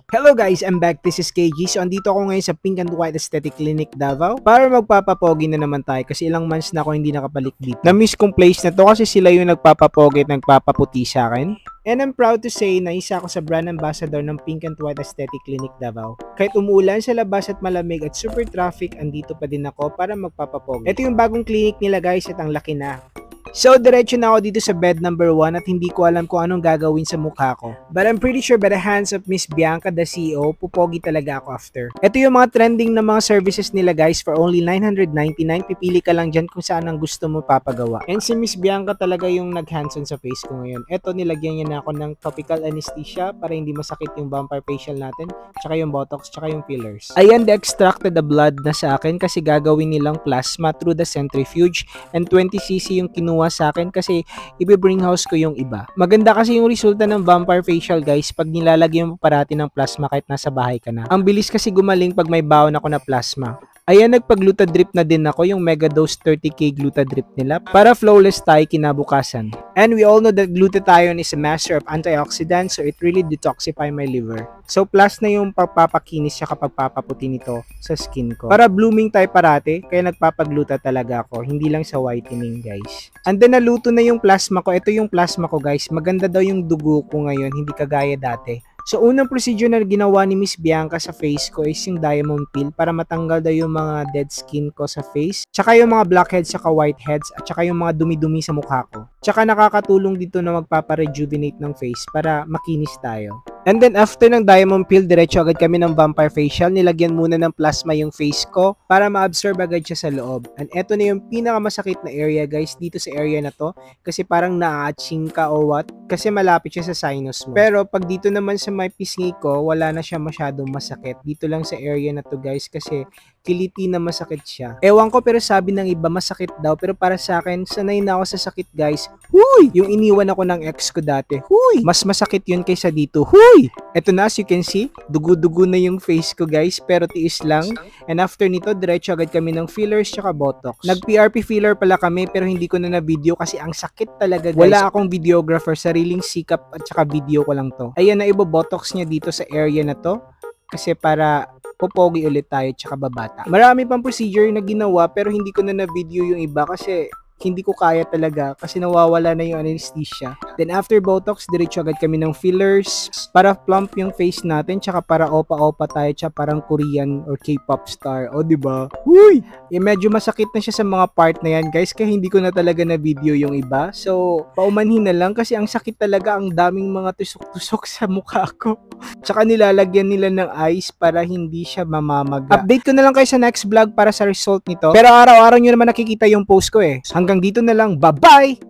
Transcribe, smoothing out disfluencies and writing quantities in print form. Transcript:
Hello guys, I'm back. This is KG. So andito ako ngayon sa Pink and White Aesthetic Clinic Davao para magpapapogi na naman tayo kasi ilang months na ako hindi nakabalik dito. Na-miss kong place na to kasi sila yung nagpapapogi at nagpapaputi sa akin. And I'm proud to say na isa ako sa brand ambassador ng Pink and White Aesthetic Clinic Davao. Kahit umuulan sa labas at malamig at super traffic, andito pa din ako para magpapapogi. Ito yung bagong clinic nila guys at ang laki na. So, diretso na ako dito sa bed number 1 at hindi ko alam kung anong gagawin sa mukha ko. But I'm pretty sure by the hands of Miss Bianca, the CEO, pupogi talaga ako after. Ito yung mga trending na mga services nila guys for only 999. Pipili ka lang dyan kung saan ang gusto mo papagawa. And si Miss Bianca talaga yung nag-hands-on sa face ko ngayon. Ito, nilagyan niya na ako ng topical anesthesia para hindi masakit yung vampire facial natin, tsaka yung botox, tsaka yung fillers. Ayan, de-extracted the blood na sa akin kasi gagawin nilang plasma through the centrifuge and 20cc yung kinuha sa akin kasi i-bring house ko yung iba. Maganda kasi yung resulta ng vampire facial guys pag nilalagyan mo parati ng plasma kahit nasa bahay ka na. Ang bilis kasi gumaling pag may baon ako na plasma. Ayan, nagpa-glutadrip na din ako, yung mega dose 30k glutadrip nila para flawless tayo kinabukasan. And we all know that glutathione is a master of antioxidants, so it really detoxify my liver. So plus na yung pagpapakinis siya kapag papaputi nito sa skin ko. Para blooming tayo parati, kaya nagpapagluta talaga ako, hindi lang sa whitening guys. And then naluto na yung plasma ko. Ito yung plasma ko guys, maganda daw yung dugo ko ngayon, hindi kagaya dati. So, unang procedure na ginawa ni Miss Bianca sa face ko is yung diamond peel para matanggal daw yung mga dead skin ko sa face. Tsaka yung mga blackheads, tsaka whiteheads, at tsaka yung mga dumi-dumi sa mukha ko. Tsaka nakakatulong dito na magpaparejuvenate ng face para makinis tayo. And then after ng diamond peel, diretso agad kami ng vampire facial. Nilagyan muna ng plasma yung face ko para ma-absorb agad siya sa loob. And eto na yung pinakamasakit na area guys, dito sa area na to. Kasi parang na-atching ka or what. Kasi malapit siya sa sinus mo. Pero pag dito naman sa may pisngi ko, wala na siya masyadong masakit. Dito lang sa area na to guys kasi kiliti na masakit siya. Ewan ko pero sabi ng iba masakit daw. Pero para sa akin, sanay na ako sa sakit guys. Huy! Yung iniwan ako ng ex ko dati. Huy! Mas masakit yun kaysa dito. Huy! Eto na, as you can see, dugo-dugo na yung face ko guys, pero tiis lang. And after nito, diretso agad kami ng fillers tsaka botox. Nag-PRP filler pala kami pero hindi ko na na-video kasi ang sakit talaga guys. Wala akong videographer, sariling sikap at tsaka video ko lang to. Ayan na ibo-botox niya dito sa area na to kasi para popogi ulit tayo tsaka babata. Marami pang procedure na ginawa pero hindi ko na na-video yung iba kasi hindi ko kaya talaga kasi nawawala na yung anesthesia. Then after botox, diretso agad kami ng fillers para plump yung face natin tsaka para opa-opa tayo tsaka parang Korean or K-pop star. O diba? Uy! Medyo masakit na siya sa mga part na yan guys kaya hindi ko na talaga na video yung iba. So, paumanhin na lang kasi ang sakit talaga, ang daming mga tusok-tusok sa mukha ko. Tsaka nilalagyan nila ng ice para hindi siya mamamaga. Update ko na lang kayo sa next vlog para sa result nito. Pero araw-araw nyo naman nakikita yung post ko eh. Hanggang dito na lang. Bye-bye!